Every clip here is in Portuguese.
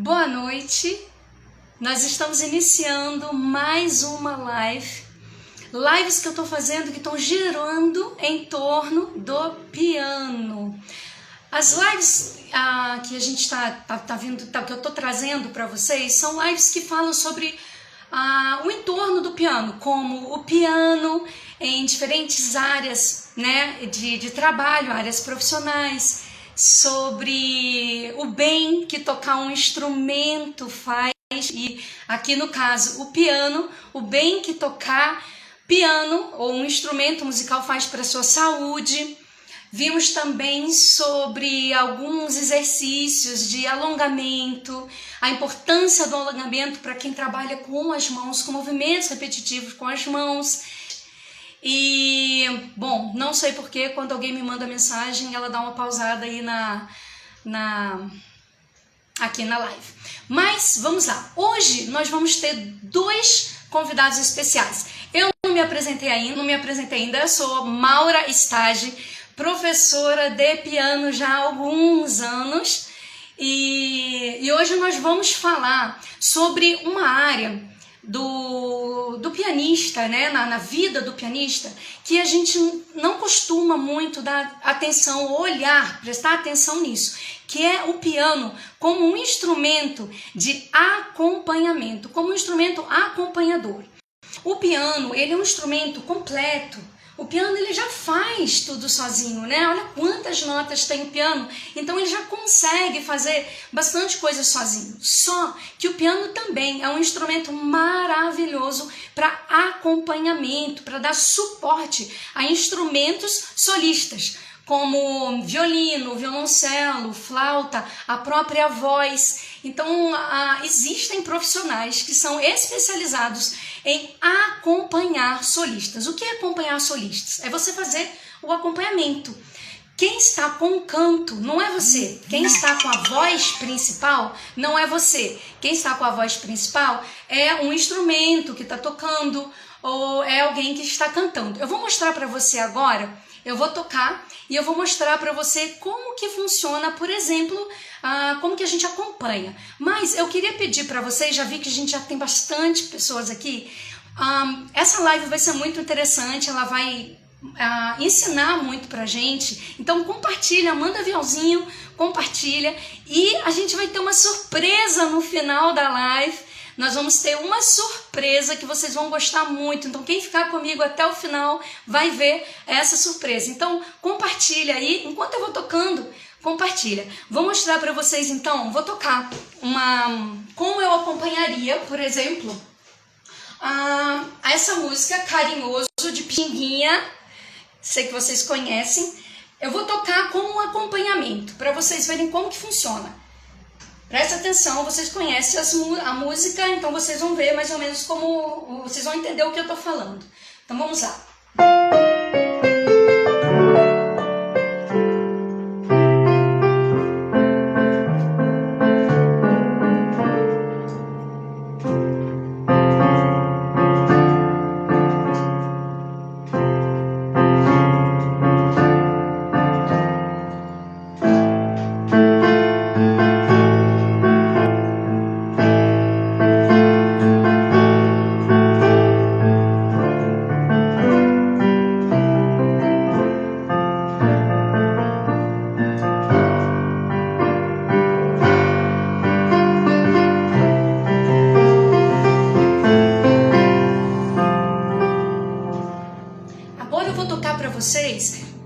Boa noite, nós estamos iniciando mais uma lives que eu estou fazendo que estão girando em torno do piano. As lives que a gente que eu estou trazendo para vocês são lives que falam sobre o entorno do piano, como o piano em diferentes áreas, né, de trabalho, áreas profissionais, sobre o bem que tocar um instrumento faz, e aqui no caso o piano, o bem que tocar piano ou um instrumento musical faz para a sua saúde. Vimos também sobre alguns exercícios de alongamento, a importância do alongamento para quem trabalha com as mãos, com movimentos repetitivos com as mãos. E, bom, não sei porque quando alguém me manda mensagem, ela dá uma pausada aí aqui na live. Mas, vamos lá. Hoje nós vamos ter dois convidados especiais. Eu não me apresentei ainda, eu sou Maura Stage, professora de piano já há alguns anos. E hoje nós vamos falar sobre uma área do pianista, né, na vida do pianista, que a gente não costuma muito dar atenção, prestar atenção nisso, que é o piano como um instrumento de acompanhamento, como um instrumento acompanhador. O piano, ele é um instrumento completo. O piano ele já faz tudo sozinho, né? Olha quantas notas tem o piano. Então ele já consegue fazer bastante coisa sozinho. Só que o piano também é um instrumento maravilhoso para acompanhamento, para dar suporte a instrumentos solistas, como violino, violoncelo, flauta, a própria voz. Então, existem profissionais que são especializados em acompanhar solistas. O que é acompanhar solistas? É você fazer o acompanhamento. Quem está com o canto não é você. Quem está com a voz principal não é você. Quem está com a voz principal é um instrumento que está tocando ou é alguém que está cantando. Eu vou mostrar para você agora. Eu vou tocar e eu vou mostrar para você como que funciona, por exemplo, como que a gente acompanha. Mas eu queria pedir para vocês, já vi que a gente já tem bastante pessoas aqui, essa live vai ser muito interessante, ela vai ensinar muito pra gente. Então compartilha, manda aviãozinho, compartilha, e a gente vai ter uma surpresa no final da live. Nós vamos ter uma surpresa que vocês vão gostar muito. Então, quem ficar comigo até o final vai ver essa surpresa. Então, compartilha aí. Enquanto eu vou tocando, compartilha. Vou mostrar para vocês, então, vou tocar como eu acompanharia, por exemplo, essa música Carinhoso, de Pinguinha. Sei que vocês conhecem. Eu vou tocar como um acompanhamento, para vocês verem como que funciona. Presta atenção, vocês conhecem a música, então vocês vão ver mais ou menos como... Vocês vão entender o que eu estou falando. Então vamos lá.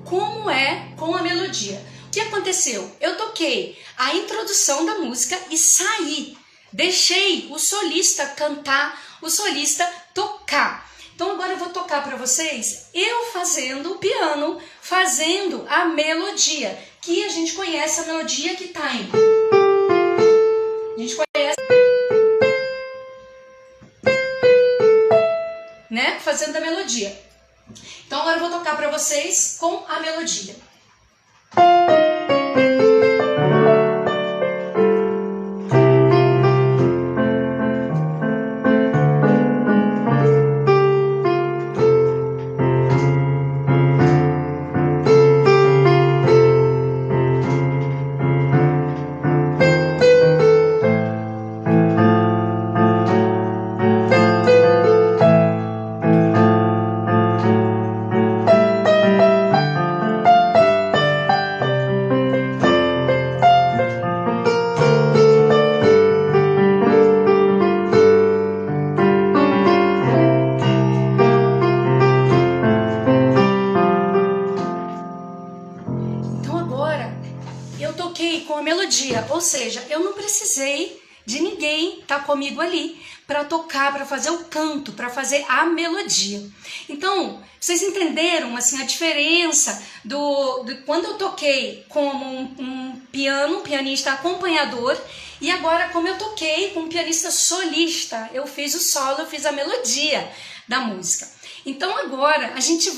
Como é com a melodia. O que aconteceu? Eu toquei a introdução da música e saí. Deixei o solista cantar, o solista tocar. Então agora eu vou tocar para vocês eu fazendo o piano, fazendo a melodia, que a gente conhece a melodia que tá em... A gente conhece... né? Fazendo a melodia. Então agora eu vou tocar para vocês com a melodia. melodia, ou seja, eu não precisei de ninguém estar comigo ali para tocar, para fazer o canto, para fazer a melodia. Então, vocês entenderam assim a diferença do quando eu toquei como um pianista acompanhador, e agora como eu toquei como pianista solista, eu fiz o solo, eu fiz a melodia da música. Então agora a gente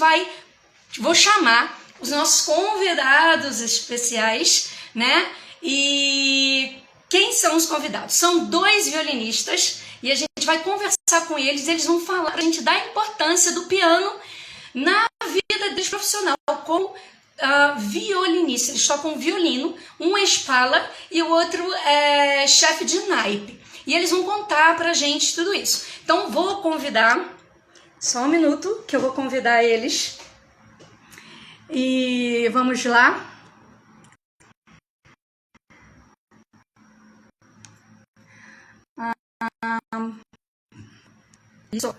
vou chamar os nossos convidados especiais, né? E quem são os convidados? São 2 violinistas e a gente vai conversar com eles, eles vão falar pra gente da importância do piano na vida deles profissional, como violinista. Eles tocam violino, um é Spala e o outro é chefe de naipe. E eles vão contar pra gente tudo isso. Então vou convidar, só um minuto que eu vou convidar eles. E vamos lá. Isso.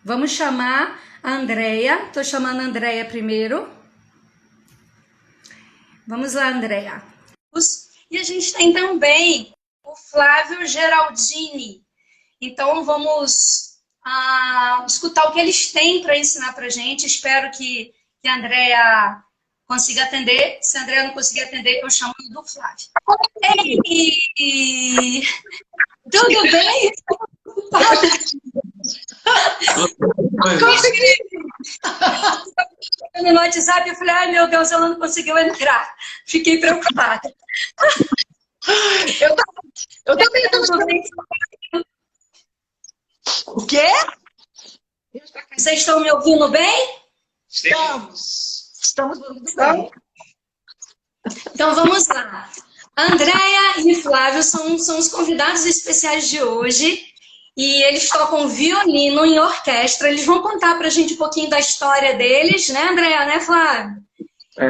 Vamos chamar a Andrea. Estou chamando a Andrea primeiro. Vamos lá, Andrea. E a gente tem também o Flávio Geraldini. Então vamos escutar o que eles têm para ensinar para a gente. Espero que a Andrea consiga atender. Se a Andrea não conseguir atender, eu chamo do Flávio. Ei, tudo bem? Consegui! No WhatsApp eu falei, ai meu Deus, ela não conseguiu entrar. Fiquei preocupada. Eu também estou. O quê? Vocês estão me ouvindo bem? Estamos ouvindo bem. Então vamos lá. Andrea e Flávio são os convidados especiais de hoje. E eles tocam violino em orquestra. Eles vão contar pra gente um pouquinho da história deles, né, Andrea, né, Flávio?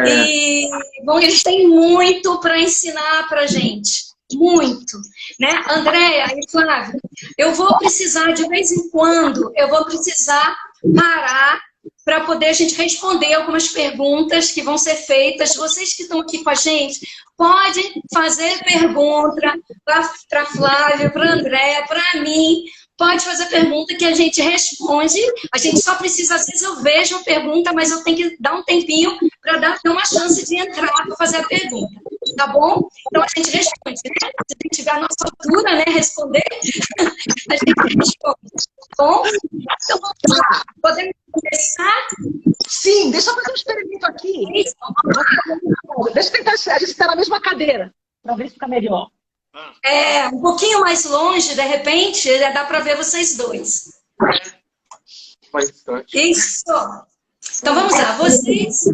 E bom, eles têm muito para ensinar pra gente. Muito, né? Andrea e Flávio, eu vou precisar, de vez em quando, eu vou precisar parar para poder a gente responder algumas perguntas que vão ser feitas. Vocês que estão aqui com a gente, podem fazer pergunta para Flávio, para Andrea, para mim. Pode fazer pergunta que a gente responde. A gente só precisa, às vezes eu vejo a pergunta, mas eu tenho que dar um tempinho para dar uma chance de entrar para fazer a pergunta. Tá bom? Então a gente responde, né? Se a gente tiver a nossa altura, né, responder, a gente responde. Tá bom? Então vamos lá. Podemos começar? Sim, deixa eu fazer um experimento aqui. Deixa eu tentar, a gente está na mesma cadeira, para ver se fica melhor. Um pouquinho mais longe, de repente, dá para ver vocês dois. Isso. Então vamos lá, vocês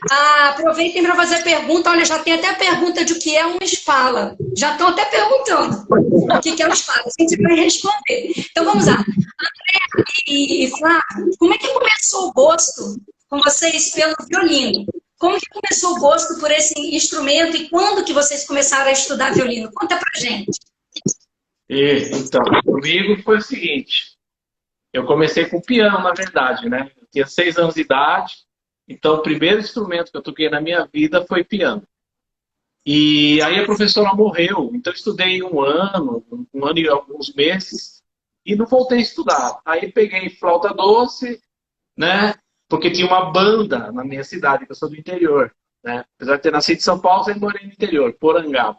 aproveitem para fazer pergunta. Olha, já tem até pergunta de o que é uma Spala. Já estão até perguntando o que é uma Spala. A gente vai responder. Então vamos lá. André e Flávio, como é que começou o gosto com vocês pelo violino? Como que começou o gosto por esse instrumento e quando que vocês começaram a estudar violino? Conta pra gente. Então, comigo foi o seguinte. Eu comecei com piano, na verdade, né? Eu tinha 6 anos de idade, então o primeiro instrumento que eu toquei na minha vida foi piano. E aí a professora morreu, então eu estudei um ano e alguns meses, e não voltei a estudar. Aí peguei flauta doce, né? Porque tinha uma banda na minha cidade, que eu sou do interior, né? Apesar de ter nascido em São Paulo, eu morei no interior, Porangaba.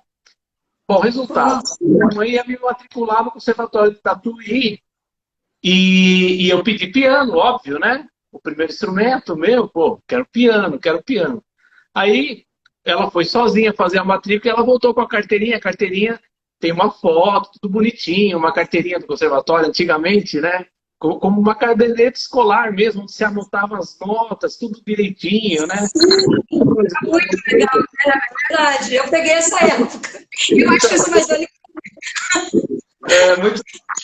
Bom, resultado, minha mãe ia me matricular no Conservatório de Tatuí, e eu pedi piano, óbvio, né? O primeiro instrumento meu, quero piano. Aí ela foi sozinha fazer a matrícula e ela voltou com a carteirinha. A carteirinha tem uma foto, tudo bonitinho, uma carteirinha do conservatório antigamente, né? Como uma caderneta escolar mesmo, onde se anotava as notas, tudo direitinho, né? Muito legal, é verdade. Eu peguei essa época. Eu acho que isso mais velho.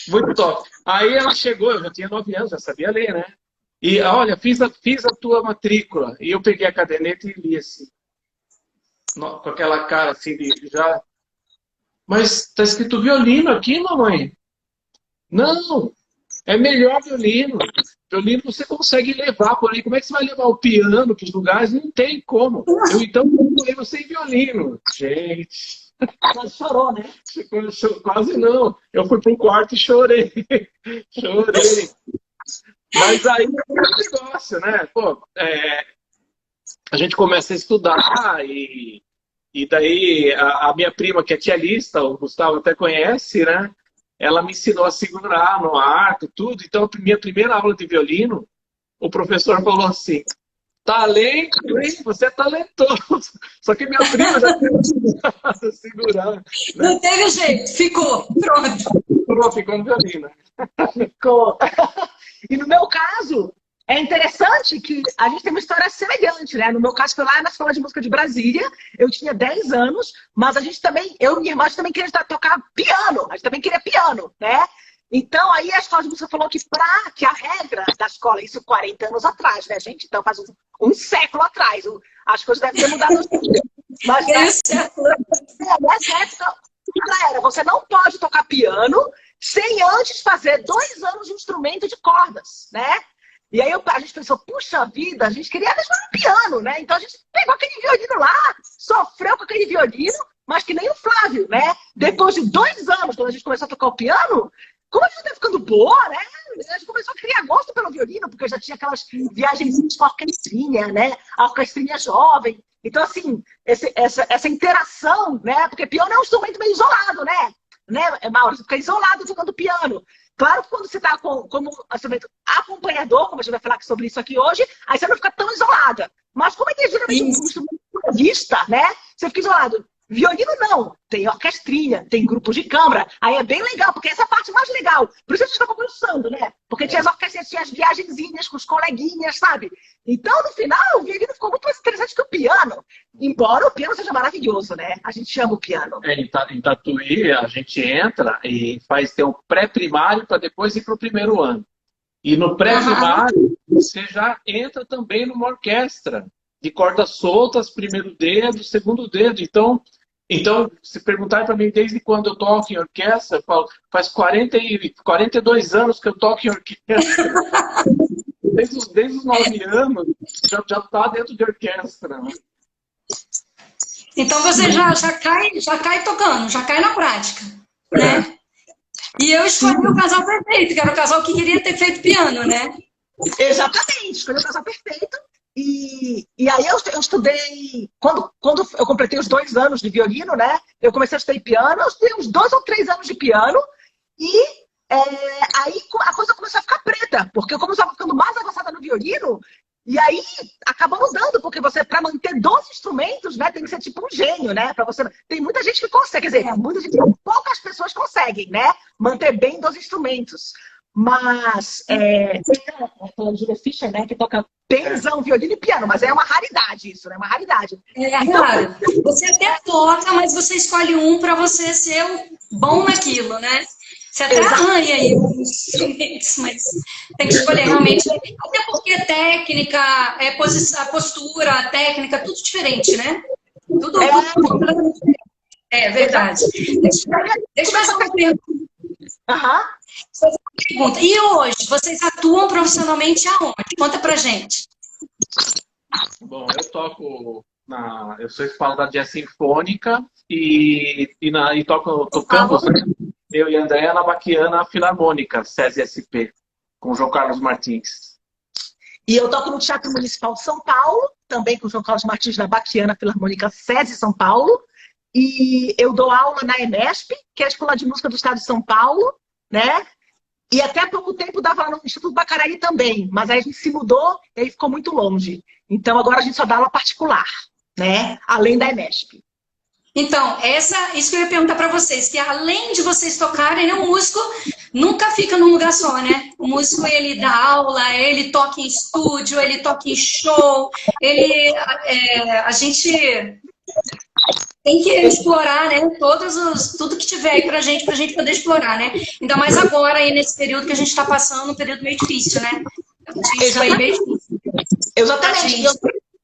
Muito top. Aí ela chegou, eu já tinha 9 anos, já sabia ler, né? E olha, fiz a tua matrícula. E eu peguei a caderneta e li assim, com aquela cara assim de já. Mas tá escrito violino aqui, mamãe? Não! É melhor violino. violino você consegue levar por aí. Como é que você vai levar o piano para os lugares? Não tem como. Então, eu sem violino. Gente, Quase chorou, né? quase não. Eu fui para um quarto e chorei. Chorei. Mas aí é um negócio, né? Pô, a gente começa a estudar e daí a minha prima, que é tialista, o Gustavo até conhece, né? Ela me ensinou a segurar no arco, tudo. Então, a minha primeira aula de violino, o professor falou assim: talento, hein? Você é talentoso. Só que minha prima já tinha ensinado a segurar. Né? Não teve jeito, ficou. Pronto. Ficou no violino. Ficou. E no meu caso, é interessante que a gente tem uma história semelhante, né? No meu caso, foi lá na Escola de Música de Brasília, eu tinha 10 anos, mas a gente também, eu e minha irmã, a gente também queria tocar piano, a gente também queria piano, né? Então, aí a Escola de Música falou que a regra da escola, isso 40 anos atrás, né, gente? Então, faz um século atrás, as coisas devem ter mudado. Mas nessa época, era, você não pode tocar piano sem antes fazer 2 anos de instrumento de cordas, né? E aí a gente pensou, puxa vida, a gente queria mesmo um piano, né? Então a gente pegou aquele violino lá, sofreu com aquele violino, mas que nem o Flávio, né? Depois de 2 anos, quando a gente começou a tocar o piano, como a gente tá ficando boa, né? A gente começou a criar gosto pelo violino, porque já tinha aquelas viagens com a orquestrinha, né? A orquestrinha jovem. Então, assim, essa interação, né? Porque piano é um instrumento meio isolado, né? Mauro, você fica isolado tocando piano. Claro que quando você está como acompanhador, como a gente vai falar sobre isso aqui hoje, aí você não fica tão isolada. Mas como é geralmente um instrumento de vista, né? Você fica isolado. Violino não, tem orquestrinha, tem grupo de câmara, aí é bem legal, porque essa é a parte mais legal. Por isso a gente estava conversando, né? Porque tinha as orquestras, tinha as viagenzinhas com os coleguinhas, sabe? Então, no final, o violino ficou muito mais interessante que o piano. Embora o piano seja maravilhoso, né? A gente ama o piano. Em Tatuí, a gente entra e tem um pré-primário para depois ir para o primeiro ano. E no pré-primário, você já entra também numa orquestra de cordas soltas, primeiro dedo, segundo dedo. Então, se perguntarem para mim desde quando eu toco em orquestra, eu falo, faz 42 anos que eu toco em orquestra. Desde os 9 anos, já está dentro de orquestra. Né? Então você já cai tocando, já cai na prática, né? E eu escolhi o casal perfeito, que era o casal que queria ter feito piano, né? Exatamente, escolhi o casal perfeito. E aí eu estudei, quando eu completei os 2 anos de violino, né? Eu comecei a estudar piano, eu estudei uns 2 ou 3 anos de piano, e aí a coisa começou a ficar preta, porque eu comecei a ficando mais avançada no violino, e aí acabou mudando, porque você, para manter 12 instrumentos, né, tem que ser tipo um gênio, né? Tem muita gente que consegue, quer dizer, poucas pessoas conseguem, né? Manter bem 12 instrumentos. Mas tem a Julia Fischer, né, que toca benzão, violino e piano, mas é uma raridade isso, né? Uma raridade. Claro. Você até toca, mas você escolhe um para você ser bom naquilo, né? Você até arranha aí os instrumentos, mas tem que escolher realmente. Até porque técnica, a postura, a técnica, tudo diferente, né? Tudo completamente diferente. É verdade. Deixa eu fazer uma pergunta. E hoje, vocês atuam profissionalmente aonde? Conta pra gente. Bom, eu toco eu sou escola da Jazz Sinfônica e tocamos, eu e a Andréa, na Baquiana Filarmônica, SESI SP, com o João Carlos Martins. E eu toco no Teatro Municipal de São Paulo, também com o João Carlos Martins, na Baquiana Filarmônica SESI São Paulo. E eu dou aula na EMESP, que é a Escola de Música do Estado de São Paulo, né? E até há pouco tempo dava lá no Instituto Baccarelli também, mas aí a gente se mudou e aí ficou muito longe. Então agora a gente só dá aula particular, né? Além da EMESP. Então, isso que eu ia perguntar para vocês, que além de vocês tocarem, né, o músico nunca fica num lugar só, né? O músico, ele dá aula, ele toca em estúdio, ele toca em show, a gente tem que explorar, né, tudo que tiver aí pra gente poder explorar, né? Ainda mais agora, aí, nesse período que a gente está passando, um período meio difícil, né? Isso aí meio difícil. Exatamente.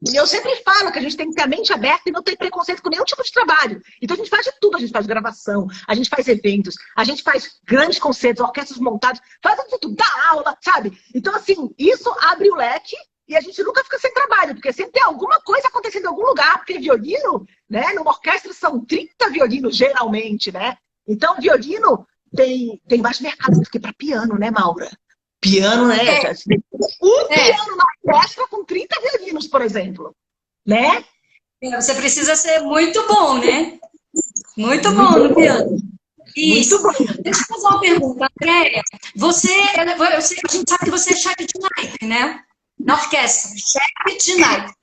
E eu sempre falo que a gente tem que ter a mente aberta e não ter preconceito com nenhum tipo de trabalho. Então a gente faz de tudo. A gente faz gravação, a gente faz eventos, a gente faz grandes concertos, orquestras montadas, faz de tudo, dá aula, sabe? Então, assim, isso abre o leque e a gente nunca fica sem trabalho, porque sempre tem alguma coisa acontecendo em algum lugar, porque violino, né? Numa orquestra são 30 violinos, geralmente, né? Então, violino tem mais mercado do que para piano, né, Maura? Piano, né? Piano na orquestra com 30 violinos, por exemplo. Né? Você precisa ser muito bom, né? Muito bom no piano. Isso. Muito bom. Deixa eu fazer uma pergunta, Andréia. A gente sabe que você é chefe de naipe, né? Na orquestra, chefe de naipe.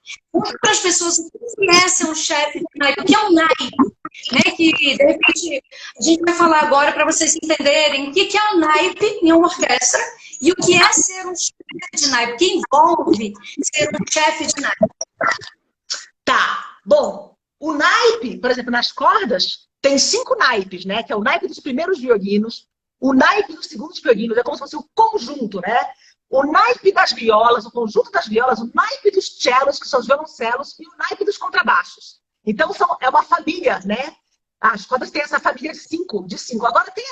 Para as pessoas que conhecem um chefe de naipe, o que é um naipe? Né? Que, de repente, a gente vai falar agora para vocês entenderem o que é um naipe em uma orquestra e o que é ser um chefe de naipe, o que envolve ser um chefe de naipe. Tá, bom, o naipe, por exemplo, nas cordas, tem 5 naipes, né? Que é o naipe dos primeiros violinos, o naipe dos segundos violinos, é como se fosse o conjunto, né? O naipe das violas, o conjunto das violas, o naipe dos cellos, que são os violoncelos, e o naipe dos contrabaixos. Então, é uma família, né? As cordas têm essa família de 5. Agora tem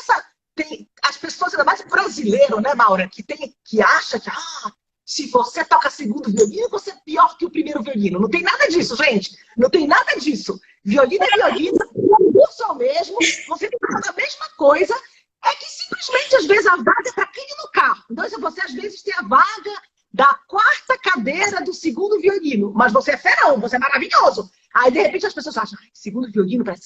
as pessoas, ainda mais brasileiro, né, Maura? Que acha que se você toca segundo violino, você é pior que o primeiro violino. Não tem nada disso, gente. Não tem nada disso. Violino é violino, o curso é o mesmo, você tem que fazer a mesma coisa. É que simplesmente, às vezes, a vaga está aqui no carro. Então, se você, às vezes, tem a vaga da 4ª cadeira do segundo violino, mas você é ferão, você é maravilhoso. Aí, de repente, as pessoas acham, segundo violino deve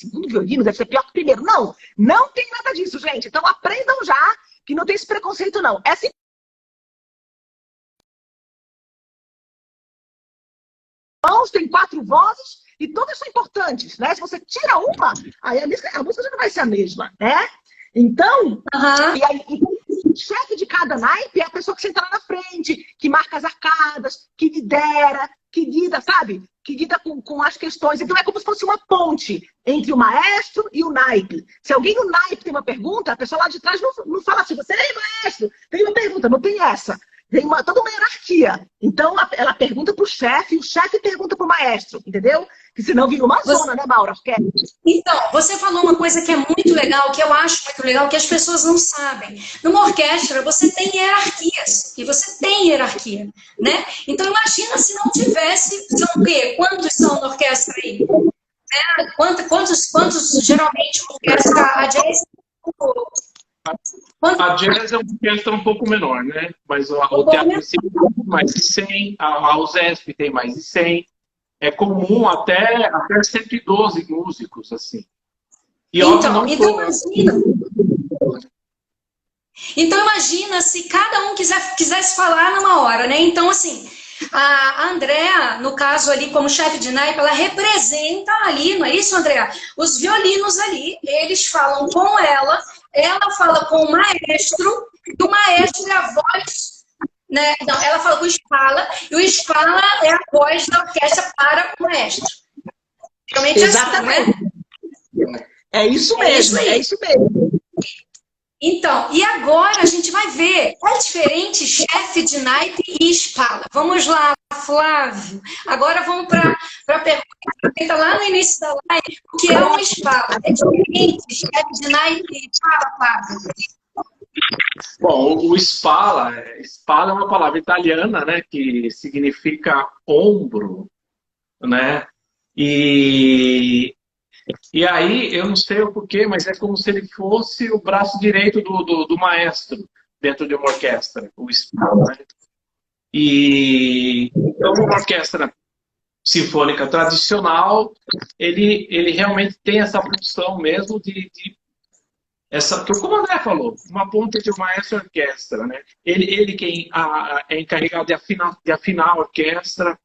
ser pior que o primeiro. Não, não tem nada disso, gente. Então, aprendam já que não tem esse preconceito, não. É assim. Tem 4 vozes e todas são importantes, né? Se você tira uma, aí a música já não vai ser a mesma, né? Então, e aí, o chefe de cada naipe é a pessoa que senta lá na frente, que marca as arcadas, que lidera, que lida, sabe? Que lida com as questões. Então, é como se fosse uma ponte entre o maestro e o naipe. Se alguém no naipe tem uma pergunta, a pessoa lá de trás não fala assim, você é maestro, tem uma pergunta, não tem essa. Tem toda uma hierarquia. Então, ela pergunta para o chefe, e o chefe pergunta para o maestro, entendeu? Que senão vira uma zona, né, Maura? Então, você falou uma coisa que é muito legal, que eu acho muito legal, que as pessoas não sabem. Numa orquestra, você tem hierarquias. E você tem hierarquia, né? Então, imagina se não tivesse... São o quê? Quantos são na orquestra aí? Quantos geralmente, a orquestra, a jazz... A jazz é uma orquestra um pouco menor, né? Mas o teatro tem mais de 100, a USESP tem mais de 100. É comum até 112 músicos, assim. E então imagina se cada um quisesse falar numa hora, né? Então, assim, a Andréa, no caso ali, como chefe de naipe, ela representa ali, não é isso, Andréa? Os violinos ali, eles falam com ela fala com o maestro, e o maestro é a voz, né? Não, ela fala com o Spala, e o Spala é a voz da orquestra para o maestro. Realmente exatamente. É assim, né? É isso mesmo, é isso mesmo. Então, e agora a gente vai ver qual é diferente chefe de naipe e Spala. Vamos lá, Flávio. Agora vamos para a pergunta feita lá no início da live. O que é um Spala? É diferente chefe de naipe e Spala, Flávio? Bom, o Spala é uma palavra italiana, né, que significa ombro, né? E aí, eu não sei o porquê, mas é como se ele fosse o braço direito do maestro dentro de uma orquestra, o Spala, né? E então, uma orquestra sinfônica tradicional, ele realmente tem essa função mesmo como o André falou, uma ponta de maestro orquestra, né? Ele quem é encarregado de afinar a orquestra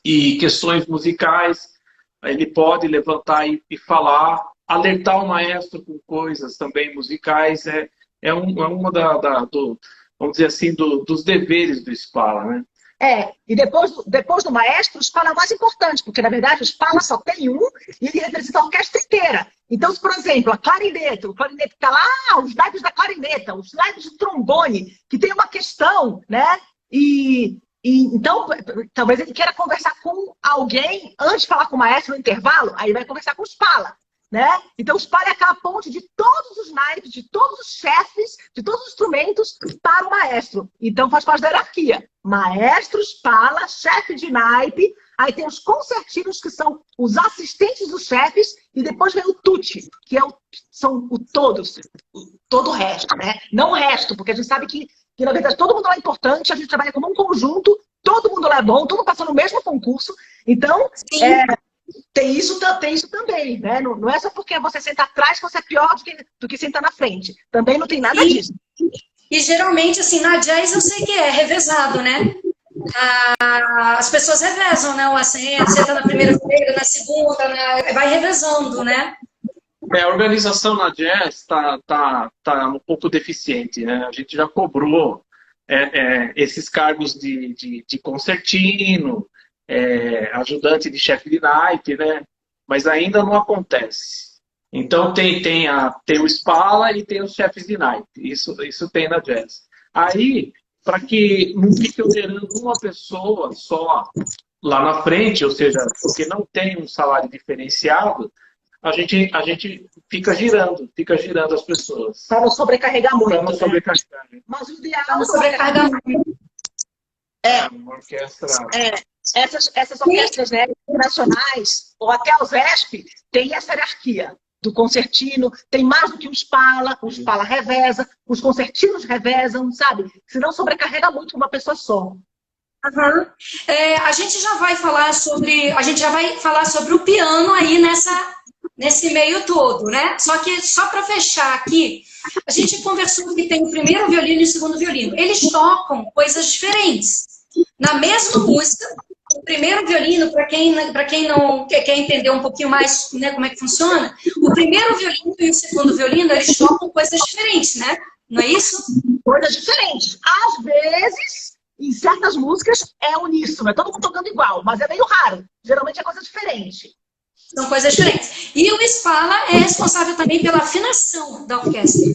e questões musicais, ele pode levantar e falar, alertar o maestro com coisas também musicais, é uma vamos dizer assim, dos deveres do Spala, né? E depois do maestro, o Spala é o mais importante, porque na verdade o Spala só tem um e ele representa a orquestra inteira. Então, por exemplo, o clarinete está lá, os naipes da clarineta, os naipes de trombone, que tem uma questão, né? E Então, talvez ele queira conversar com alguém antes de falar com o maestro no intervalo, aí vai conversar com o Spala, né? Então, o Spala é aquela ponte de todos os naipes, de todos os chefes, de todos os instrumentos para o maestro. Então, faz parte da hierarquia. Maestro, Spala, chefe de naipe, aí tem os concertinos, que são os assistentes dos chefes, e depois vem o tutti, que são todo o resto, né? Não o resto, porque a gente sabe que na verdade todo mundo lá é importante, a gente trabalha como um conjunto, todo mundo lá é bom, todo mundo passou no mesmo concurso, então tem isso também, né? Não é só porque você senta atrás que você é pior do que sentar na frente, também não tem nada disso. E geralmente, assim, na jazz eu sei que é revezado, né? As pessoas revezam, né? O assento, senta na primeira fileira, na segunda, né? Vai revezando, né? A organização na jazz tá um pouco deficiente, né? A gente já cobrou esses cargos de concertino, ajudante de chefe de naipe, né? Mas ainda não acontece. Então tem o Spala e tem os chefes de naipe. Isso tem na jazz. Aí, para que não fique onerando uma pessoa só lá na frente, ou seja, porque não tem um salário diferenciado, a gente fica girando as pessoas. Para não sobrecarregar muito. Para não sobrecarregar. Mas o ideal Não sobrecarregar muito. Uma orquestra. Essas orquestras, né, internacionais, ou até os ESP, tem essa hierarquia do concertino, tem mais do que o Spala reveza, os concertinos revezam, sabe? Senão sobrecarrega muito uma pessoa só. Uhum. A gente já vai falar sobre o piano aí nesse meio todo, né? Só para fechar aqui, a gente conversou que tem o primeiro violino e o segundo violino. Eles tocam coisas diferentes. Na mesma música, o primeiro violino, para quem não quer entender um pouquinho mais, né, como é que funciona, o primeiro violino e o segundo violino, eles tocam coisas diferentes, né? Não é isso? Coisas diferentes. Às vezes, em certas músicas, é uníssono, é todo mundo tocando igual, mas é meio raro. Geralmente é coisa diferente. São coisas diferentes. E o Spala é responsável também pela afinação da orquestra.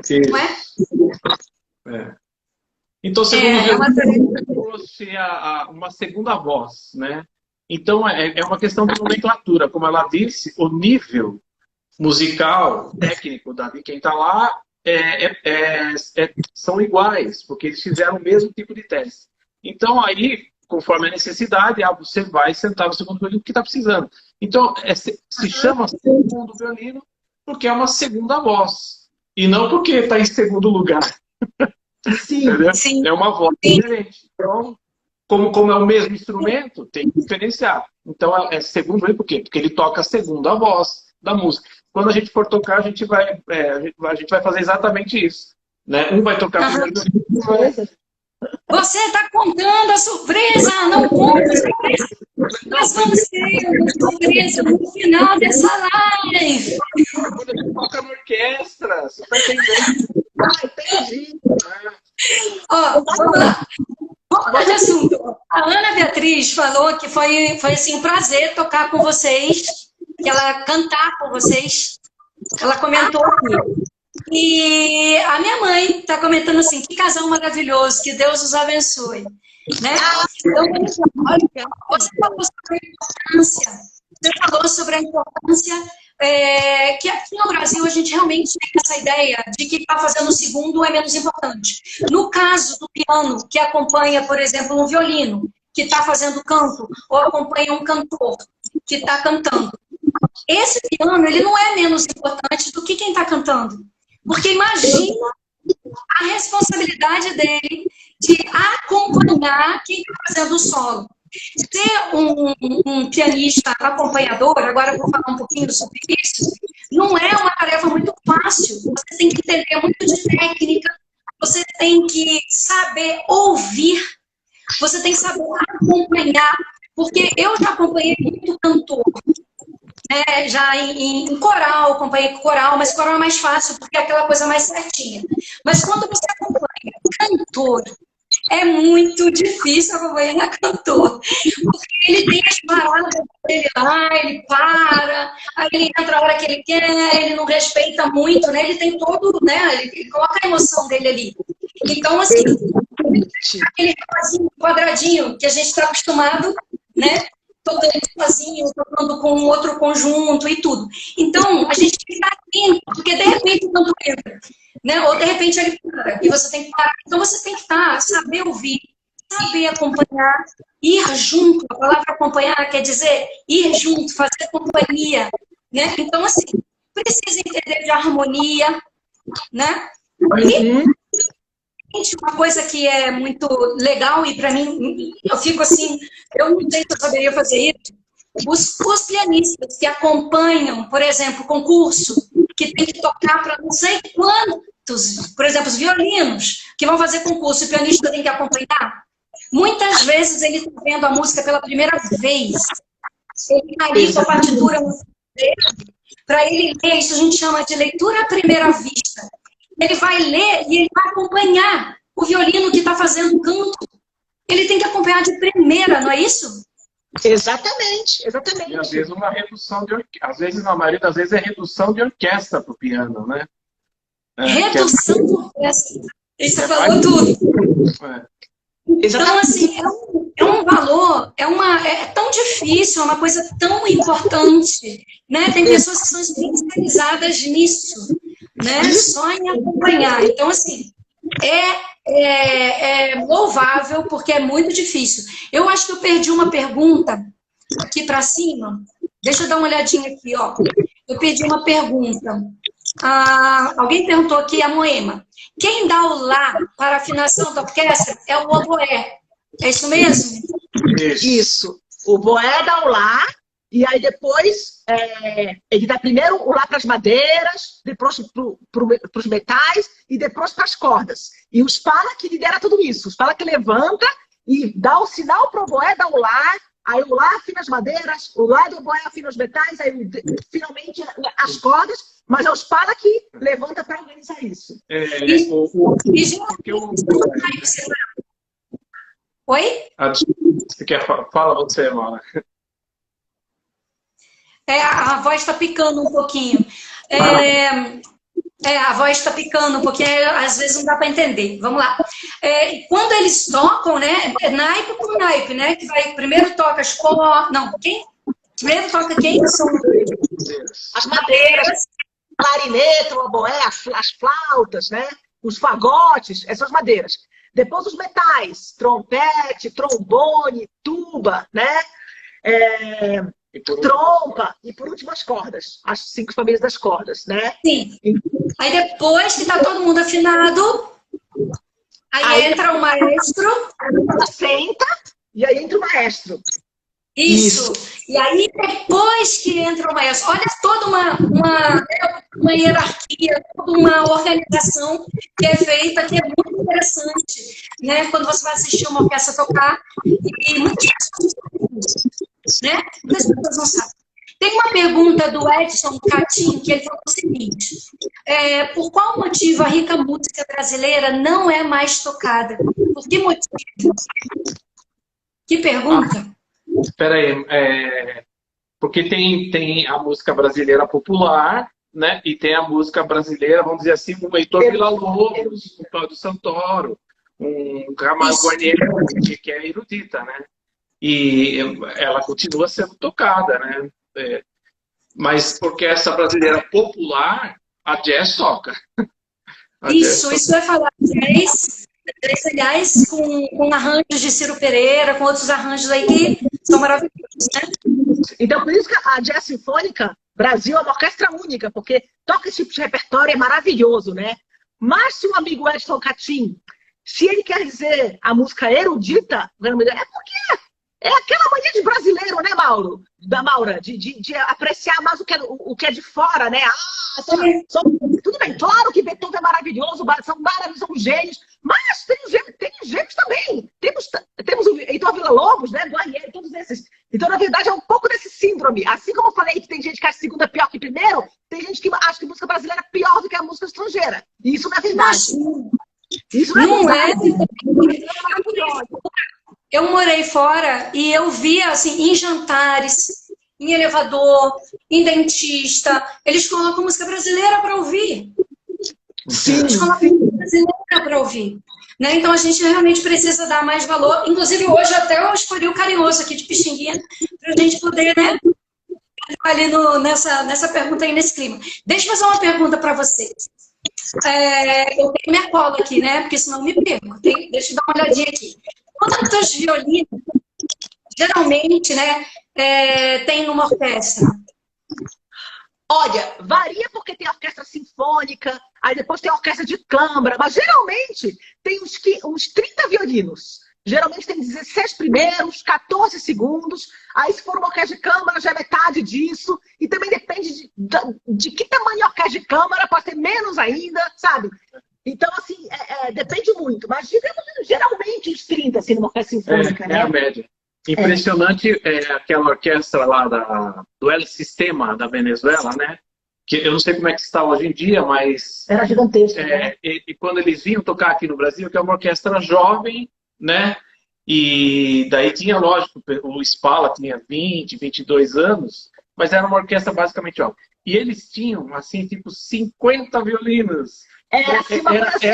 Sim. Não é? Então, segundo violino, trouxe uma segunda voz, né? Então, é uma questão de nomenclatura. Como ela disse, o nível musical, técnico de quem está lá são iguais, porque eles fizeram o mesmo tipo de teste. Então, aí, conforme a necessidade, você vai sentar no segundo violino que está precisando. Então, se chama segundo violino porque é uma segunda voz. E não porque está em segundo lugar. Sim, sim. É uma voz diferente. Então, como é o mesmo instrumento, tem que diferenciar. Então, é segundo violino por quê? Porque ele toca a segunda voz da música. Quando a gente for tocar, a gente vai fazer exatamente isso. Né? Um vai tocar o primeiro violino. Você está contando a surpresa, não conta a surpresa. Nós vamos ter uma surpresa no final dessa live. Quando a gente toca na orquestra, você está entendendo? Entendi. Vamos lá. Vamos mudar de assunto. A Ana Beatriz falou que foi assim, um prazer tocar com vocês, que ela cantar com vocês. Ela comentou aqui. E a minha mãe está comentando assim, que casal maravilhoso, que Deus os abençoe. Né? Então, você falou sobre a importância que aqui no Brasil a gente realmente tem essa ideia de que estar fazendo o segundo é menos importante. No caso do piano, que acompanha, por exemplo, um violino, que está fazendo canto, ou acompanha um cantor que está cantando. Esse piano, ele não é menos importante do que quem está cantando. Porque imagina a responsabilidade dele de acompanhar quem está fazendo o solo. Ser um pianista acompanhador, agora eu vou falar um pouquinho sobre isso, não é uma tarefa muito fácil. Você tem que entender muito de técnica, você tem que saber ouvir, você tem que saber acompanhar, porque eu já acompanhei muito cantor. Já em coral, acompanhei coral, mas coral é mais fácil porque é aquela coisa mais certinha. Mas quando você acompanha cantor, é muito difícil acompanhar cantor. Porque ele tem as paradas dele lá, ele para, aí ele entra a hora que ele quer, ele não respeita muito, né? Ele tem todo, né? Ele coloca a emoção dele ali. Então, assim, aquele rapazinho quadradinho que a gente está acostumado, né? Tocando sozinho, tocando com outro conjunto e tudo. Então, a gente tem que estar atento, porque de repente o canto entra, né? Ou de repente ele para, e você tem que parar. Então, você tem que estar, saber ouvir, saber acompanhar, ir junto. A palavra acompanhar quer dizer ir junto, fazer companhia, né? Então, assim, precisa entender de harmonia, né? E uma coisa que é muito legal e para mim, eu fico assim, eu não sei se eu saberia fazer isso. Os pianistas que acompanham, por exemplo, concurso, que tem que tocar para não sei quantos, por exemplo, os violinos que vão fazer concurso, o pianista tem que acompanhar. Muitas vezes ele está vendo a música pela primeira vez. Ele está ali com a partitura para ele ler, isso a gente chama de leitura à primeira vista. Ele vai ler e ele vai acompanhar o violino que está fazendo o canto. Ele tem que acompanhar de primeira, não é isso? Exatamente, exatamente. E às vezes uma redução de orquestra. Às vezes, na maioria das vezes, é redução de orquestra para o piano, né? Redução de orquestra. Isso você falou tudo. Então, assim, é um valor, é tão difícil, é uma coisa tão importante, né? Tem pessoas que são especializadas nisso, né? Só em acompanhar. Então, assim, é louvável porque é muito difícil. Eu acho que eu perdi uma pergunta aqui para cima. Deixa eu dar uma olhadinha aqui, ó. Eu perdi uma pergunta. Alguém perguntou aqui a Moema. Quem dá o lá para a afinação da orquestra é o oboé. É isso mesmo? Isso. O oboé dá o lá, e aí depois ele dá primeiro o lá para as madeiras, depois para os metais e depois para as cordas. E o Spala que lidera tudo isso. O Spala que levanta e dá o sinal para o oboé, dá o lá, aí o lá afina as madeiras, o lá do oboé afina os metais, aí finalmente as cordas. Mas é o Spala que levanta para organizar isso. Oi? Você quer fala você, Mara. A voz está picando um pouquinho. A voz está picando um pouquinho, às vezes não dá para entender. Vamos lá. Quando eles tocam, né? Naipe por naipe, né? Que vai, primeiro toca as cordas. Não, quem? Primeiro toca quem? São as madeiras. Clarinete, o oboé, as flautas, né? Os fagotes, essas madeiras. Depois os metais, trompete, trombone, tuba, né? Trompa e por último as cordas, as 5 famílias das cordas, né? Sim. Aí depois que tá todo mundo afinado, aí entra o maestro, senta e aí entra o maestro. Isso. E aí, depois que entra o maestro, olha toda uma hierarquia, toda uma organização que é feita, que é muito interessante, né? Quando você vai assistir uma orquestra tocar, e muitas pessoas, né? Muitas pessoas não sabem. Tem uma pergunta do Edson Catim, que ele falou o seguinte: por qual motivo a rica música brasileira não é mais tocada? Por que motivo? Que pergunta? Espera aí, porque tem a música brasileira popular, né? E tem a música brasileira, vamos dizer assim, o Heitor Villa-Lobos, o Cláudio Santoro, um Camargo Guarnieri, que é erudita, né? E ela continua sendo tocada, né? Mas porque essa brasileira popular, a jazz toca. Isso vai falar jazz, aliás, com arranjos de Ciro Pereira, com outros arranjos aí que são maravilhosos, né? Então, por isso que a Jazz Sinfônica Brasil é uma orquestra única, porque toca esse tipo de repertório, é maravilhoso, né? Mas se o amigo Edson Catim, se ele quer dizer a música erudita, é porque é aquela mania de brasileiro, né, Mauro? Da Maura, de apreciar mais o que é de fora, né? Tudo bem, claro que Beethoven é maravilhoso, são gênios, mas tem gênios também. Temos o Heitor Villa-Lobos, né? Guarnieri, todos esses. Então, na verdade, é um pouco desse síndrome. Assim como eu falei que tem gente que acha a segunda pior que o primeiro, tem gente que acha que a música brasileira é pior do que a música estrangeira. E isso não é verdade. Isso não é verdade. Eu morei fora e eu via, assim, em jantares, em elevador, em dentista, eles colocam música brasileira para ouvir. Sim. Eles colocam música brasileira para ouvir. né? Então a gente realmente precisa dar mais valor. Inclusive hoje até eu escolhi o Carinhoso aqui de Pixinguinha para a gente poder, né, ali nessa pergunta aí, nesse clima. Deixa eu fazer uma pergunta para vocês. Eu tenho minha cola aqui, né? Porque senão eu me perco. Deixa eu dar uma olhadinha aqui. Quantos violinos, geralmente, né, tem numa orquestra? Olha, varia porque tem orquestra sinfônica, aí depois tem a orquestra de câmara, mas geralmente tem uns 30 violinos. Geralmente tem 16 primeiros, 14 segundos. Aí se for uma orquestra de câmara, já é metade disso. E também depende de que tamanho a orquestra de câmara, pode ter menos ainda, sabe? Então, assim, depende muito. Mas digamos, geralmente uns 30, assim, numa orquestra sinfônica, né? É a média. Impressionante aquela orquestra lá do El Sistema da Venezuela, né? Que eu não sei como é que está hoje em dia, mas... Era gigantesco, né? E quando eles vinham tocar aqui no Brasil, que é uma orquestra jovem, né? E daí tinha, lógico, o Spala tinha 20, 22 anos, mas era uma orquestra basicamente jovem. E eles tinham, assim, tipo, 50 violinos. Era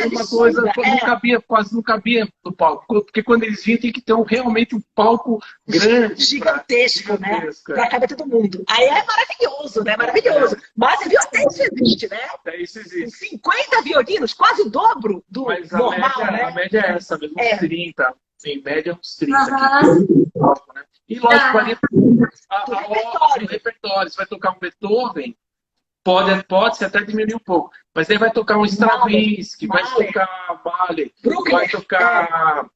uma coisa que quase não cabia no palco. Porque quando eles vinham, tem que ter realmente um palco grande. Gigantesco, né? Pra caber todo mundo. Aí é maravilhoso, né? Maravilhoso. Mas você viu, até isso existe, né? Até isso existe. 50 violinos, quase o dobro do mas normal, né? A média é essa, mesmo uns 30. Em média, uns 30 aqui. Né? E lógico, varia o repertório. Você vai tocar um Beethoven, pode-se até diminuir um pouco. Mas aí vai tocar um Stravinsky, vai tocar Mahler, vai tocar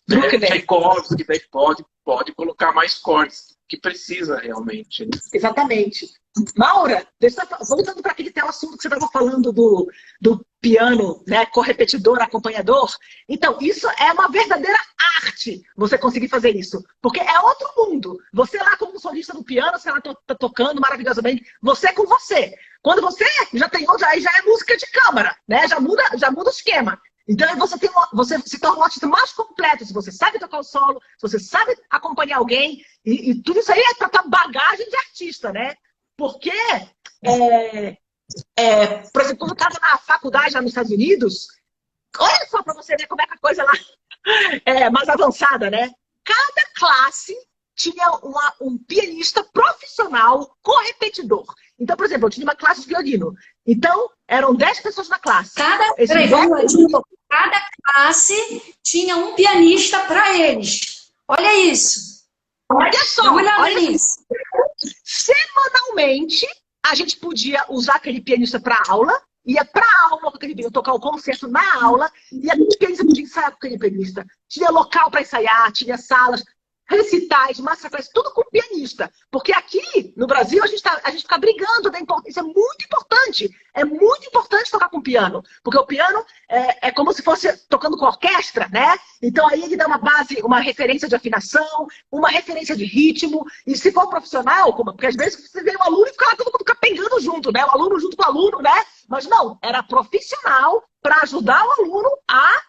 Tchaikovsky, daí pode colocar mais cortes, que precisa realmente. Né? Exatamente. Maura, voltando para aquele teu assunto que você estava falando do piano, né, correpetidor, acompanhador. Então, isso é uma verdadeira arte, você conseguir fazer isso. Porque é outro mundo. Você lá como solista do piano, você lá tá tocando maravilhosamente, você com você. Quando você já tem outra, aí já é música de câmara, né? Já muda o esquema. Então você se torna um artista mais completo, se você sabe tocar o solo, se você sabe acompanhar alguém, e tudo isso aí é pra tua bagagem de artista, né? Porque, por exemplo, quando eu estava na faculdade lá nos Estados Unidos, olha só para você ver como é que a coisa lá é mais avançada, né? Cada classe tinha um pianista profissional correpetidor. Então, por exemplo, eu tinha uma classe de violino. Então, eram 10 pessoas na classe. Cada classe tinha um pianista para eles. Olha isso. Olha só. Olha isso. Semanalmente, a gente podia usar aquele pianista para aula, ia para aula com aquele pianista, tocar o concerto na aula, e aquele pianista podia ensaiar com aquele pianista. Tinha local para ensaiar, tinha salas, recitais, masterclass, tudo com pianista. Porque aqui, no Brasil, a gente fica brigando da importância. Isso é muito importante. É muito importante tocar com piano. Porque o piano é como se fosse tocando com orquestra, né? Então aí ele dá uma base, uma referência de afinação, uma referência de ritmo. E se for profissional, porque às vezes você vê um aluno e fica lá todo mundo pegando junto, né? O aluno junto com o aluno, né? Mas não, era profissional para ajudar o aluno a,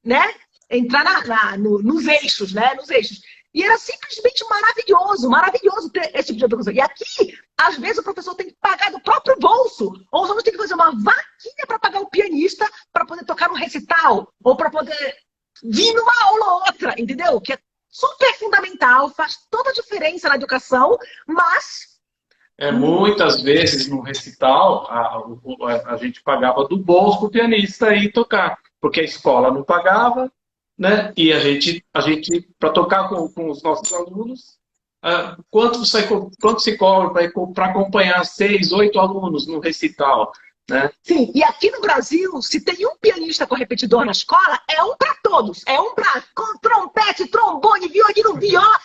né, entrar nos eixos, né? Nos eixos. E era simplesmente maravilhoso, maravilhoso ter esse tipo de educação. E aqui, às vezes, o professor tem que pagar do próprio bolso. Ou os alunos têm que fazer uma vaquinha para pagar o pianista para poder tocar no recital. Ou para poder vir numa aula ou outra, entendeu? Que é super fundamental, faz toda a diferença na educação, mas... muitas vezes no recital, a gente pagava do bolso para o pianista ir tocar. Porque a escola não pagava. Né? E a gente para tocar com os nossos alunos, quanto se cobra para acompanhar 6, 8 alunos no recital? Né? Sim, e aqui no Brasil, se tem um pianista correpetidor na escola, é um para todos. É um para trompete, trombone, violino, viola.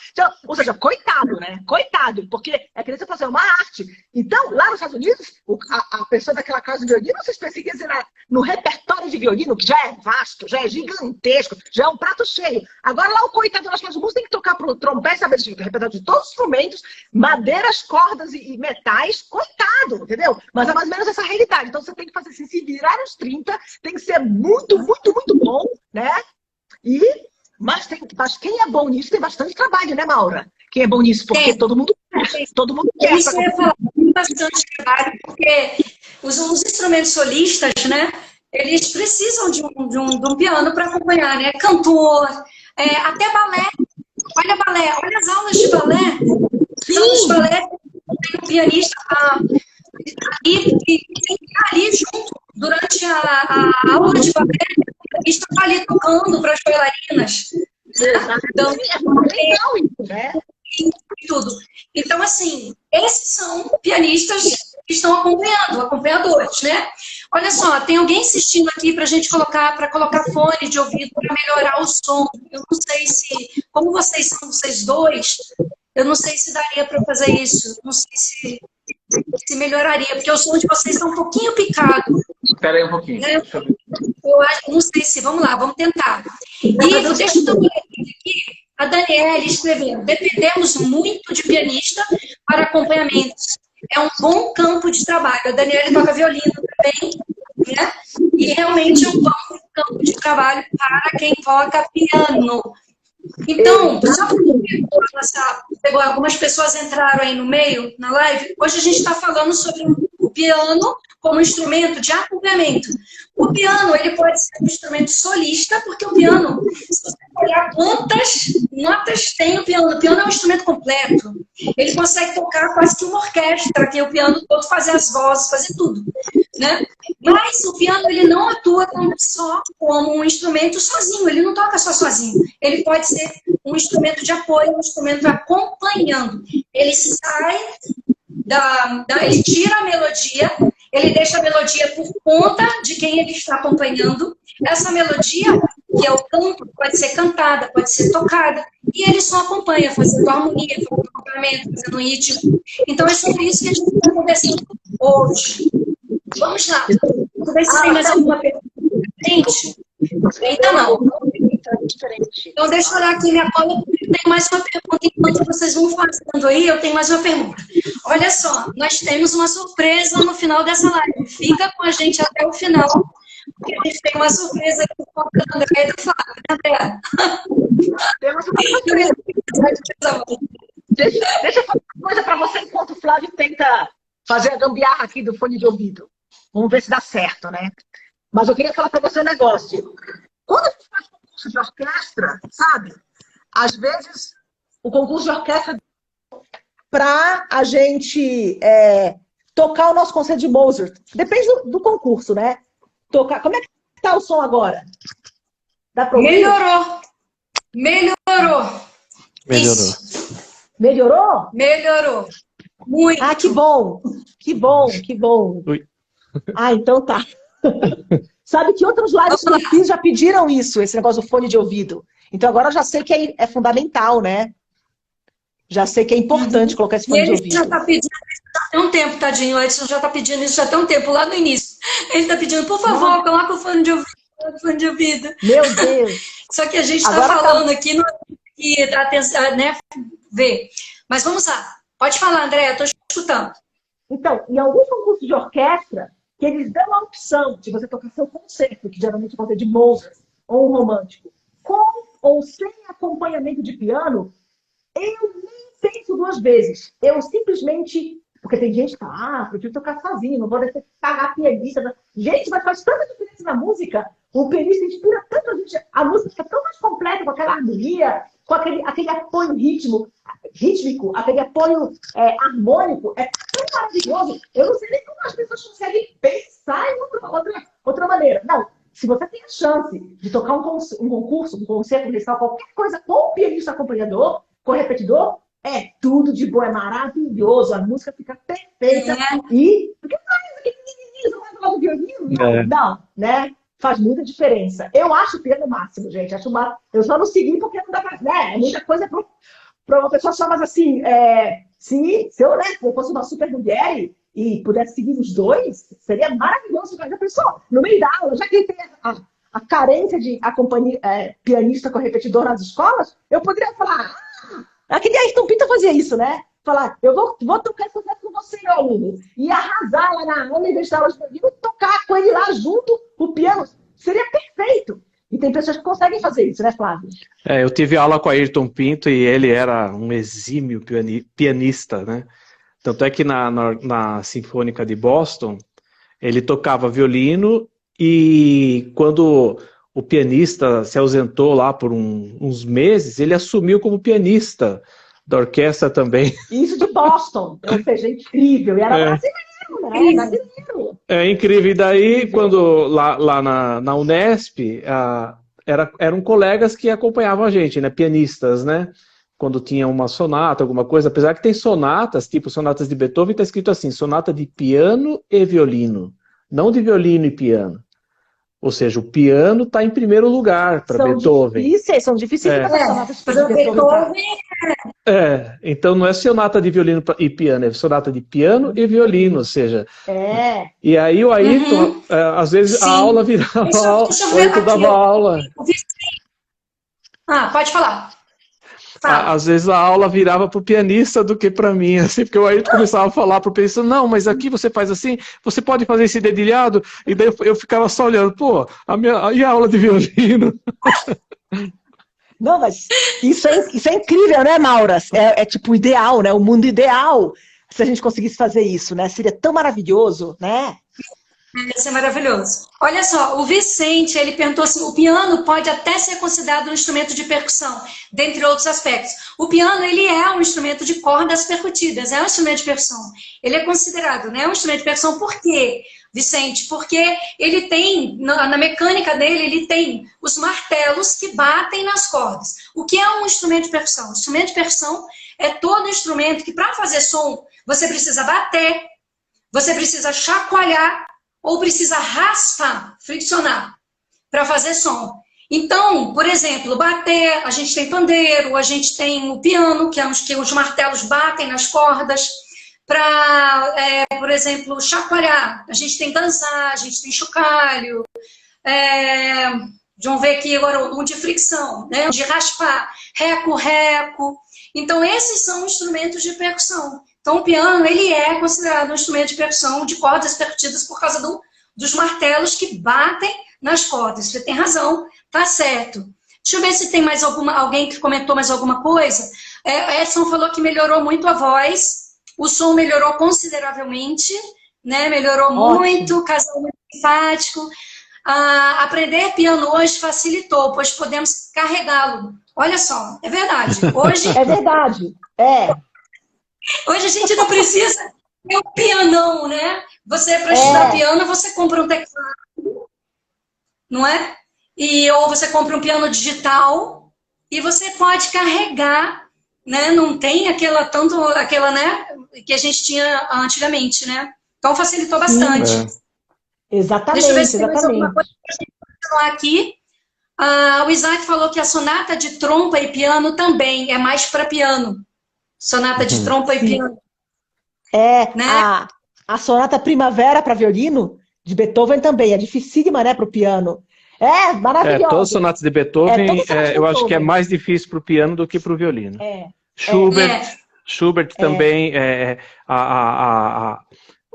Ou seja, coitado, né? Coitado, porque é querer fazer uma arte. Então, lá nos Estados Unidos, a pessoa daquela casa de violino se especializa no repertório de violino, que já é vasto, já é gigantesco, já é um prato cheio. Agora lá o coitado das casas de música tem que tocar pro trompete, saber o repertório de todos os instrumentos, madeiras, cordas e metais, coitado, entendeu? Mas é mais ou menos essa realidade. Então você tem que fazer assim, se virar nos 30, tem que ser muito, muito, muito bom, né? Mas quem é bom nisso tem bastante trabalho, né, Maura? Quem é bom nisso, porque todo mundo quer. Isso eu ia falar, tem bastante trabalho, porque os instrumentos solistas, né? eles precisam de um piano para acompanhar, né? Cantor, até balé. Olha balé, olha as aulas de balé. As aulas de balé tem um pianista ali, que tem que estar ali junto durante a aula de balé. O pianista está ali tocando para as bailarinas. Então, legal isso, né? e tudo. Então, assim, esses são pianistas que estão acompanhadores, né? Olha só, tem alguém insistindo aqui para a gente colocar fone de ouvido para melhorar o som. Eu não sei se, como vocês são vocês dois, eu não sei se daria para fazer isso. Não sei se melhoraria, porque o som de vocês está um pouquinho picado. Espera aí um pouquinho. Né? Eu não sei se, vamos lá, vamos tentar. E deixa eu dar uma olhada aqui. A Daniela escreveu: dependemos muito de pianista para acompanhamentos. É um bom campo de trabalho. A Daniela toca violino também, né? E realmente é um bom campo de trabalho para quem toca piano. Então, só para algumas pessoas entraram aí no meio, na live, hoje a gente está falando sobre o piano como instrumento de acompanhamento. O piano, ele pode ser um instrumento solista, porque o piano, se você olhar quantas notas tem o piano é um instrumento completo. Ele consegue tocar quase que uma orquestra, que é o piano todo, fazer as vozes, fazer tudo, né? Mas o piano, ele não atua só como um instrumento sozinho, ele não toca só sozinho. Ele pode ser um instrumento de apoio, um instrumento acompanhando. Ele sai ele tira a melodia, ele deixa a melodia por conta de quem ele está acompanhando. Essa melodia, que é o canto, pode ser cantada, pode ser tocada, e ele só acompanha, fazendo harmonia, fazendo complemento, fazendo ritmo. Então é sobre isso que a gente está conversando hoje. Vamos lá. Vamos ver se tem mais alguma pergunta. Gente, ainda não. Então deixa eu olhar aqui minha cola, porque tem mais uma pergunta. Enquanto vocês vão fazendo aí, eu tenho mais uma pergunta. Olha só, nós temos uma surpresa no final dessa live. Fica com a gente até o final, porque a gente tem uma surpresa aqui com a André do Flávio, né, André? Temos uma surpresa. Deixa eu falar uma coisa para você, enquanto o Flávio tenta fazer a gambiarra aqui do fone de ouvido. Vamos ver se dá certo, né? Mas eu queria falar para você um negócio. Quando a gente faz concurso de orquestra, sabe? Às vezes, o concurso de orquestra para a gente tocar o nosso concerto de Mozart. Depende do concurso, né? Tocar. Como é que tá o som agora? Dá pra ouvir? Melhorou. Melhorou? Melhorou. Muito. Ah, que bom. Que bom. Ui. Ah, então tá. Sabe que outros lives que eu fiz já pediram isso, esse negócio do fone de ouvido. Então agora eu já sei que é fundamental, né? Já sei que é importante colocar esse fone de ouvido. Ele já está pedindo isso já tem um tempo, tadinho. O Edson já está pedindo isso já tem um tempo, lá no início. Ele está pedindo, por favor, coloca o fone de ouvido. Meu Deus! Só que a gente está falando aqui, não né? Ver. Mas vamos lá. Pode falar, André, eu estou escutando. Então, em alguns concursos de orquestra, que eles dão a opção de você tocar seu concerto, que geralmente pode ser de Mozart ou um romântico, com ou sem acompanhamento de piano, eu nem penso duas vezes. Eu simplesmente... Porque tem gente que fala, prefiro tocar sozinho, não vou deixar pagar pianista. Gente, mas faz tanta diferença na música. O pianista inspira tanto a gente. A música fica tão mais completa com aquela harmonia, com aquele apoio rítmico, aquele apoio harmônico. É tão maravilhoso. Eu não sei nem como as pessoas conseguem pensar em outra maneira. Não, se você tem a chance de tocar um concurso, um concerto, recital, qualquer coisa com o pianista acompanhador, com o repetidor, é tudo de bom, é maravilhoso, a música fica perfeita. E porque não vai falar do violino? Não, né? Faz muita diferença. Eu acho o piano máximo, gente. Eu só não segui porque não dá pra. Né? É muita coisa para uma pessoa só, mas assim, se eu fosse uma super mulher e pudesse seguir os dois, seria maravilhoso. Mas a pessoa, no meio da aula, já que tem a carência de pianista com repetidor nas escolas, eu poderia falar. Aquele Ayrton Pinto fazia isso, né? Falar, eu vou tocar esse concerto com você, meu aluno. E arrasar lá na universidade de violino, tocar com ele lá junto, o piano. Seria perfeito. E tem pessoas que conseguem fazer isso, né, Flávio? Eu tive aula com Ayrton Pinto e ele era um exímio pianista, né? Tanto é que na Sinfônica de Boston, ele tocava violino e quando o pianista se ausentou lá por uns meses, ele assumiu como pianista da orquestra também. Isso de Boston, ou seja, incrível. E era brasileiro, né? Brasileiro. É incrível. E daí, quando lá na Unesp, eram colegas que acompanhavam a gente, né? Pianistas, né? Quando tinha uma sonata, alguma coisa, apesar que tem sonatas, tipo sonatas de Beethoven, está escrito assim, sonata de piano e violino, não de violino e piano. Ou seja, o piano está em primeiro lugar para Beethoven. São difíceis as sonatas de Beethoven. Então não é sonata de violino e piano, é sonata de piano e violino, ou seja. E aí o Ayrton, às vezes a aula virava o Ayrton dava aula. Pode falar. Às vezes a aula virava para o pianista do que para mim, assim, porque o Ayrton começava a falar para o pianista, não, mas aqui você faz assim, você pode fazer esse dedilhado, e daí eu ficava só olhando, pô, e a aula de violino? Não, mas isso é incrível, né, Maura? É tipo o ideal, né? O mundo ideal, se a gente conseguisse fazer isso, né? Seria tão maravilhoso, né? Ia ser maravilhoso. Olha só, o Vicente, ele perguntou assim, o piano pode até ser considerado um instrumento de percussão, dentre outros aspectos. O piano, ele é um instrumento de cordas percutidas, é um instrumento de percussão. Ele é considerado, né, um instrumento de percussão. Por quê, Vicente? Porque ele tem, na mecânica dele, ele tem os martelos que batem nas cordas. O que é um instrumento de percussão? Um instrumento de percussão é todo instrumento que, para fazer som, você precisa bater, você precisa chacoalhar, ou precisa raspar, friccionar, para fazer som. Então, por exemplo, bater, a gente tem pandeiro, a gente tem o piano, que os martelos batem nas cordas. Para, por exemplo, chacoalhar, a gente tem dançar, a gente tem chocalho. Vamos ver aqui agora um de fricção, né? De raspar, reco. Então, esses são instrumentos de percussão. Então, o piano, ele é considerado um instrumento de percussão, de cordas percutidas por causa dos martelos que batem nas cordas. Você tem razão, tá certo. Deixa eu ver se tem mais alguém que comentou mais alguma coisa. Edson falou que melhorou muito a voz, o som melhorou consideravelmente, né? Melhorou muito, o casal muito enfático. Aprender piano hoje facilitou, pois podemos carregá-lo. Olha só, é verdade. Hoje... É verdade, Hoje a gente não precisa ter um pianão, né? Você, para estudar piano, você compra um teclado, não é? Ou você compra um piano digital e você pode carregar, né? Não tem aquela, né? Que a gente tinha antigamente, né? Então facilitou bastante. Exatamente, Deixa eu ver se tem mais alguma coisa que a gente pode falar aqui. O Isaac falou que a sonata de trompa e piano também é mais para piano. Sonata de trompa e piano. Né? A sonata Primavera para violino, de Beethoven também, é dificílima, né, para o piano. Maravilhoso. Todas as sonatas de Beethoven, eu acho que é mais difícil para o piano do que para o violino. Schubert também,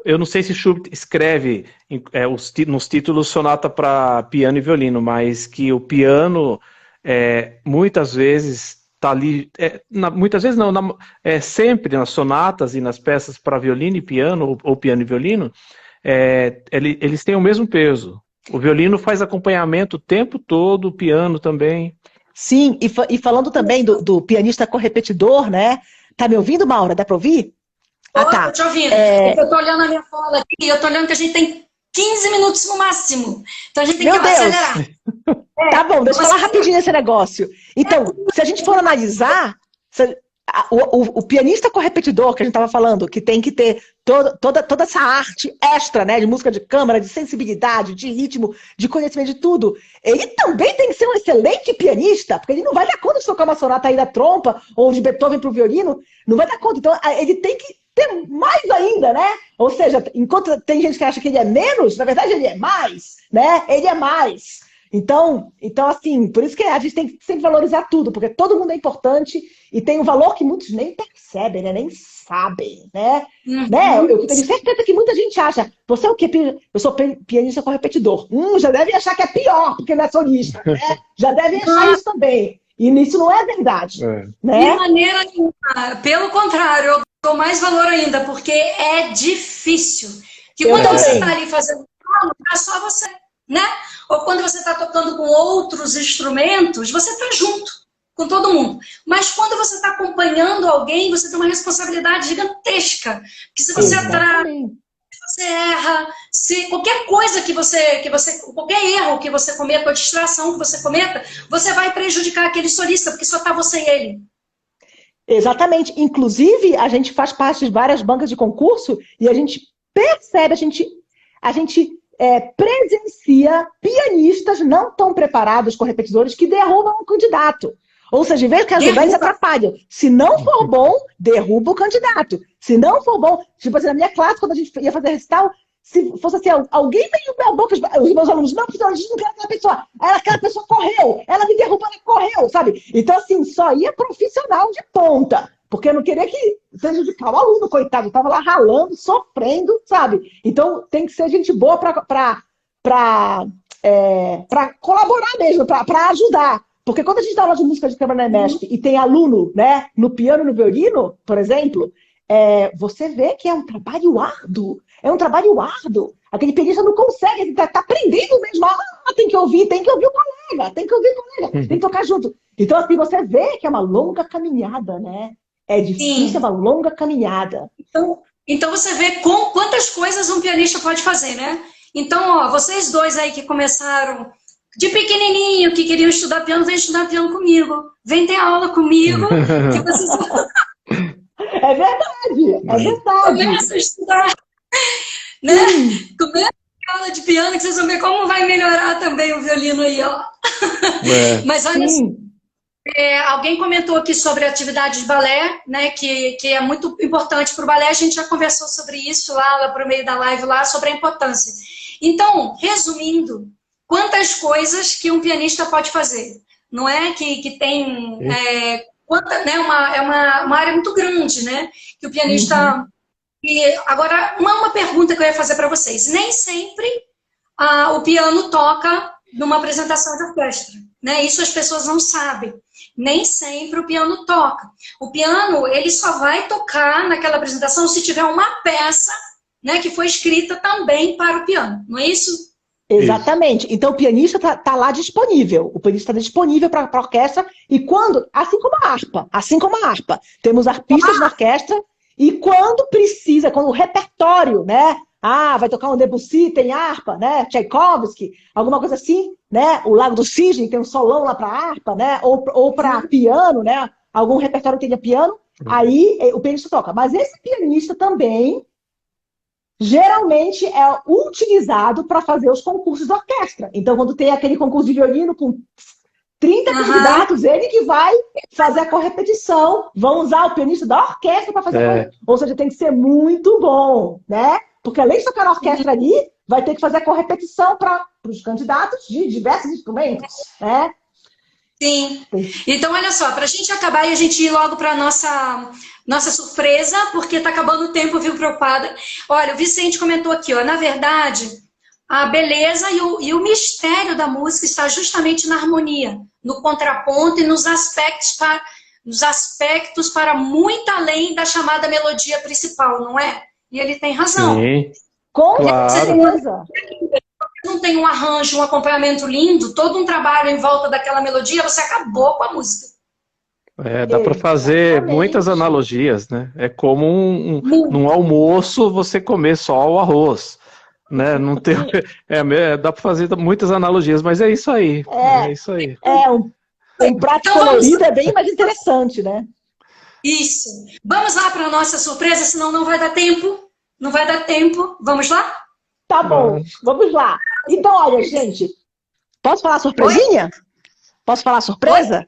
eu não sei se Schubert escreve nos títulos sonata para piano e violino, mas que o piano, muitas vezes... Tá ali, muitas vezes não, sempre nas sonatas e nas peças para violino e piano, ou piano e violino, eles têm o mesmo peso. O violino faz acompanhamento o tempo todo, o piano também. Sim, e falando também do pianista correpetidor, né? Tá me ouvindo, Maura? Dá para ouvir? Tá. Tô te ouvindo. Eu tô olhando a minha cola aqui, eu tô olhando que a gente tem 15 minutos no máximo. Então a gente tem que acelerar. Tá bom, deixa eu falar rapidinho esse negócio. Então, se a gente for analisar, o pianista correpetidor que a gente estava falando, que tem que ter toda essa arte extra, né, de música de câmara, de sensibilidade, de ritmo, de conhecimento de tudo, ele também tem que ser um excelente pianista, porque ele não vai dar conta de tocar uma sonata aí da trompa, ou de Beethoven para o violino, não vai dar conta. Então, ele tem que ter mais ainda, né? Ou seja, enquanto tem gente que acha que ele é menos, na verdade ele é mais, né? Ele é mais. Então, assim, por isso que a gente tem que sempre valorizar tudo, porque todo mundo é importante e tem um valor que muitos nem percebem, né? Nem sabem, né? Eu tenho certeza que muita gente acha, você é o quê? Eu sou pianista correpetidor. Já deve achar que é pior, porque não é solista, né? Já deve achar isso também. E isso não é verdade. Né? De maneira nenhuma. Pelo contrário, eu dou mais valor ainda, porque é difícil. Que quando você está ali fazendo é só você. né? Ou quando você está tocando com outros instrumentos, você está junto com todo mundo. Mas quando você está acompanhando alguém, você tem uma responsabilidade gigantesca. Que se você atrasa, você erra, se qualquer coisa qualquer erro que você cometa, ou distração que você cometa, você vai prejudicar aquele solista, porque só tá você e ele. Exatamente. Inclusive, a gente faz parte de várias bancas de concurso e a gente percebe, a gente presencia pianistas não tão preparados com repetidores que derrubam o candidato. Ou seja, em vez que ajudar, eles atrapalham. Se não for bom, derruba o candidato. Se não for bom, tipo assim, na minha classe, quando a gente ia fazer recital, se fosse assim, alguém meio meia boca, os meus alunos, não, professor, a gente não quer aquela pessoa. Aquela pessoa correu, ela me derrubou, ela correu, sabe? Então, assim, só ia profissional de ponta. Porque eu não queria que prejudicar o aluno, coitado. Eu tava lá ralando, sofrendo, sabe? Então, tem que ser gente boa para colaborar mesmo, para ajudar. Porque quando a gente dá aula de música de câmara na EMESP e tem aluno, né, no piano e no violino, por exemplo, você vê que é um trabalho árduo. É um trabalho árduo. Aquele pianista não consegue, ele tá aprendendo mesmo. Tem que ouvir o colega, tem que tocar junto. Então, assim, você vê que é uma longa caminhada, né? É difícil, Sim. é uma longa caminhada. Então você vê quantas coisas um pianista pode fazer, né? Então, ó, vocês dois aí que começaram de pequenininho, que queriam estudar piano, vem estudar piano comigo. Vem ter aula comigo. Que vocês... É verdade, é verdade. Começa a estudar, né? Começa a aula de piano, que vocês vão ver como vai melhorar também o violino aí, ó. Mas olha só, alguém comentou aqui sobre a atividade de balé, né? Que é muito importante para o balé. A gente já conversou sobre isso lá por meio da live lá, sobre a importância. Então, resumindo, quantas coisas que um pianista pode fazer? Não é que tem... né, uma área muito grande, né? Que o pianista... E agora, uma pergunta que eu ia fazer para vocês. Nem sempre o piano toca numa apresentação de orquestra, né? Isso as pessoas não sabem. Nem sempre o piano toca. O piano, ele só vai tocar naquela apresentação se tiver uma peça, né, que foi escrita também para o piano. Não é isso? Exatamente. Então o pianista tá lá disponível. O pianista está disponível para a orquestra. E quando, assim como a harpa, temos arpistas na orquestra. E quando precisa, quando o repertório, né? Vai tocar um Debussy, tem harpa, né? Tchaikovsky, alguma coisa assim, né? O Lago do Cisne tem um solão lá para harpa, né? Ou para piano, né? Algum repertório que tenha piano. Aí o pianista toca. Mas esse pianista também geralmente é utilizado para fazer os concursos da orquestra. Então, quando tem aquele concurso de violino com 30 candidatos, ele que vai fazer a correpetição, vão usar o pianista da orquestra para fazer Ou seja, tem que ser muito bom, né? Porque além de tocar na orquestra ali, vai ter que fazer a correpetição para os candidatos de diversos instrumentos, né? Sim. Então, olha só, para a gente acabar e a gente ir logo para a nossa surpresa, porque está acabando o tempo, viu, preocupada. Olha, o Vicente comentou aqui, ó, na verdade, a beleza e o mistério da música está justamente na harmonia, no contraponto e nos aspectos para muito além da chamada melodia principal, não é? E ele tem razão. Sim, Com claro. certeza. Não tem um arranjo, um acompanhamento lindo, todo um trabalho em volta daquela melodia, você acabou com a música. Dá para fazer muitas analogias, né? É como num almoço você comer só o arroz, né? Não tem, dá para fazer muitas analogias, mas é isso aí. É isso aí. Um prato colorido é bem mais interessante, né? Isso. Vamos lá para a nossa surpresa, senão não vai dar tempo. Não vai dar tempo. Vamos lá? Tá bom, vamos lá. Então, olha, gente, posso falar surpresinha? Oi? Posso falar surpresa?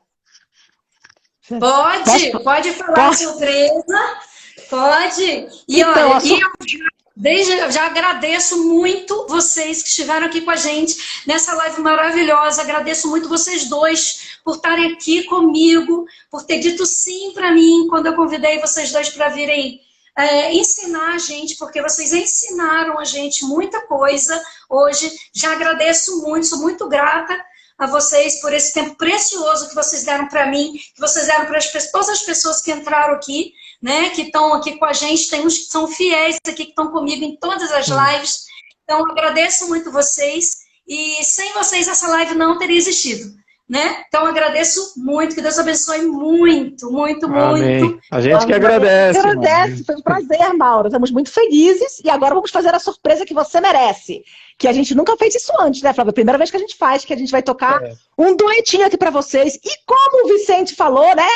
Pode falar surpresa. Pode. E então, olha, eu já agradeço muito vocês que estiveram aqui com a gente nessa live maravilhosa. Agradeço muito vocês dois por estarem aqui comigo, por ter dito sim para mim quando eu convidei vocês dois para virem ensinar a gente, porque vocês ensinaram a gente muita coisa hoje. Já agradeço muito, sou muito grata a vocês por esse tempo precioso que vocês deram para mim, que vocês deram para todas as pessoas que entraram aqui, né, que estão aqui com a gente. Tem uns que são fiéis aqui, que estão comigo em todas as lives. Então, agradeço muito vocês e sem vocês essa live não teria existido, né? Então agradeço muito, que Deus abençoe muito, muito, Amém. muito. A gente que agradece. Agradece, foi um prazer, Maura. Estamos muito felizes e agora vamos fazer a surpresa que você merece. Que a gente nunca fez isso antes, né, Flávia? Primeira vez que a gente faz, que a gente vai tocar um duetinho aqui pra vocês. E como o Vicente falou, né?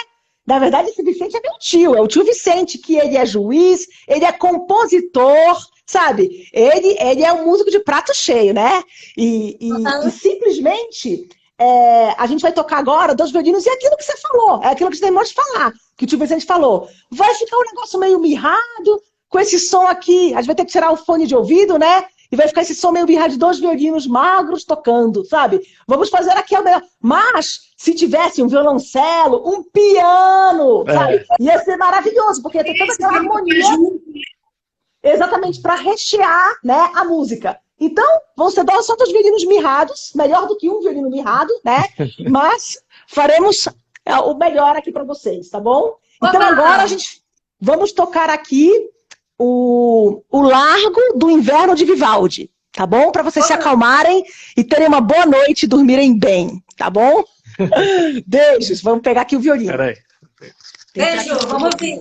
Na verdade, esse Vicente é meu tio, é o tio Vicente, que ele é juiz, ele é compositor, sabe? Ele é um músico de prato cheio, né? E simplesmente a gente vai tocar agora 2 violinos e aquilo que você falou, é aquilo que você terminou de falar, que o tio Vicente falou. Vai ficar um negócio meio mirrado, com esse som aqui, a gente vai ter que tirar o fone de ouvido, né? E vai ficar esse som meio mirrado de 2 violinos magros tocando, sabe? Vamos fazer aqui o melhor. Mas, se tivesse um violoncelo, um piano, sabe? Ia ser maravilhoso, porque ia ter toda aquela harmonia exatamente para rechear, né, a música. Então, vão ser só 2 violinos mirrados, melhor do que um violino mirrado, né? Mas faremos o melhor aqui para vocês, tá bom? Então agora a gente vamos tocar aqui o Largo do Inverno de Vivaldi, tá bom? Para vocês se acalmarem e terem uma boa noite e dormirem bem, tá bom? Beijos, vamos pegar aqui o violino. Peraí. Beijo, vamos ouvir.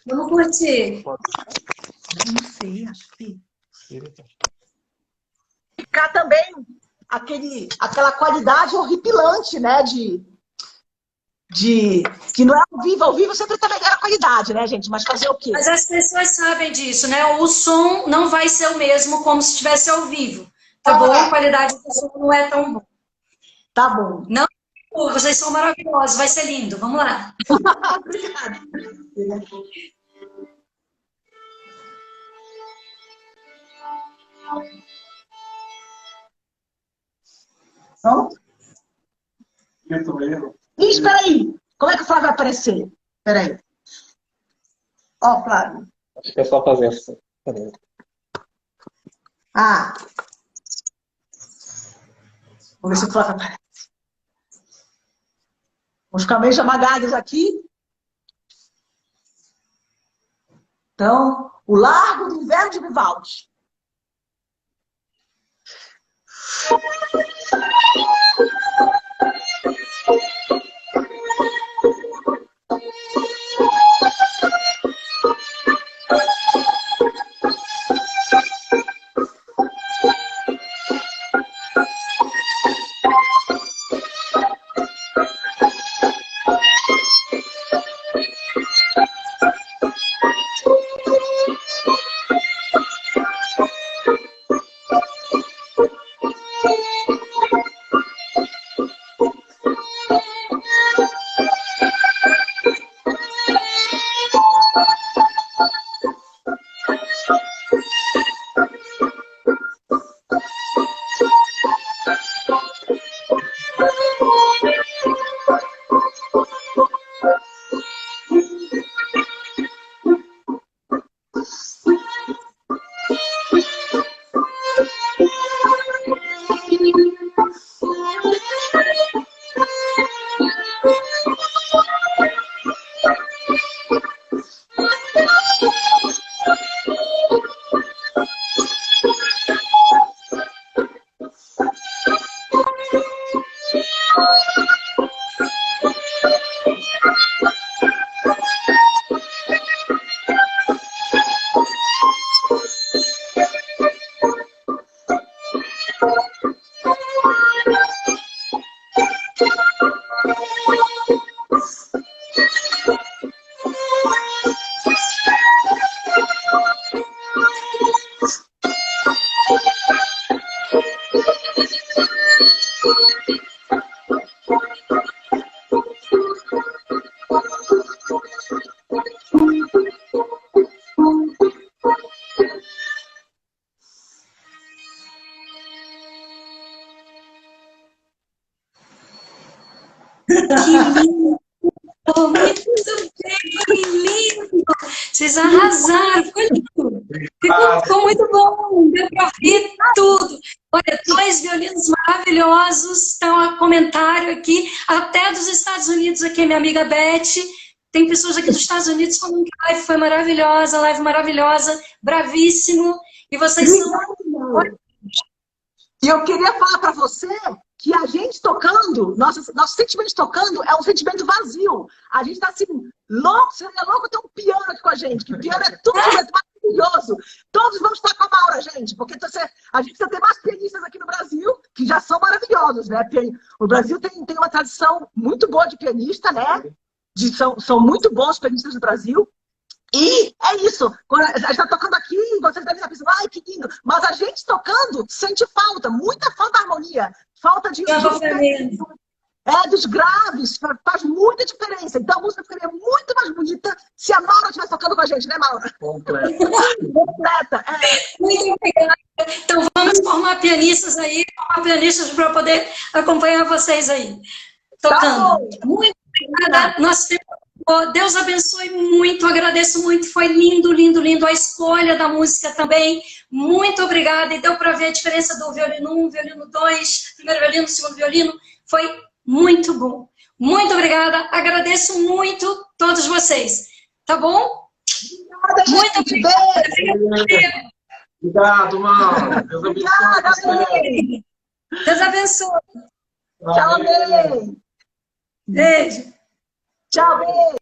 Vamos curtir. Não sei, acho que ficar também aquela qualidade horripilante, né? Que não é ao vivo sempre tá melhor a qualidade, né, gente? Mas fazer o quê? Mas as pessoas sabem disso, né? O som não vai ser o mesmo como se estivesse ao vivo, tá bom? A qualidade do som não é tão boa. Tá bom. Não, vocês são maravilhosos, vai ser lindo. Vamos lá. Obrigada. Pronto? Ih, espera aí. Como é que o Flávio vai aparecer? Espera aí. Ó, Flávio. Acho que é só fazer assim. Peraí. Ah. Vamos ver se o Flávio aparece. Vamos ficar meio jamagados aqui. Então, o Largo do Inverno de Vivaldi. Vocês arrasaram, ficou lindo. Ficou muito bom, deu para ouvir tudo. Olha, 2 violinos maravilhosos, estão a comentário aqui, até dos Estados Unidos, aqui, minha amiga Beth. Tem pessoas aqui dos Estados Unidos falando que a live foi maravilhosa, bravíssimo. E vocês são... E eu queria falar para você que a gente tocando, nosso sentimento tocando é um sentimento vazio. A gente tá assim, louco, seria louco ter um piano aqui com a gente, que o piano é tudo maravilhoso. Todos vamos estar com a Maura, gente, porque a gente precisa ter mais pianistas aqui no Brasil, que já são maravilhosos, né? O Brasil tem uma tradição muito boa de pianista, né? São muito bons pianistas do Brasil. E é isso, quando a gente está tocando aqui, vocês devem estar pensando, ai, que lindo, mas a gente tocando sente falta, muita falta de harmonia, falta dos graves, faz muita diferença. Então a música ficaria muito mais bonita se a Maura estivesse tocando com a gente, né, Maura? Completa. Muito obrigada. Então vamos formar pianistas aí, para poder acompanhar vocês aí, tocando. Tá. Muito obrigada. Nosso tempo. Deus abençoe muito, agradeço muito, foi lindo, lindo, lindo a escolha da música também, muito obrigada, e deu para ver a diferença do violino 1, violino 2, primeiro violino, segundo violino, foi muito bom, muito obrigada, agradeço muito todos vocês, tá bom? Obrigada, muito obrigada. Obrigado, Maura. Deus abençoe. Deus abençoe. Tchau, beijo. Beijo. Tchau, beijo.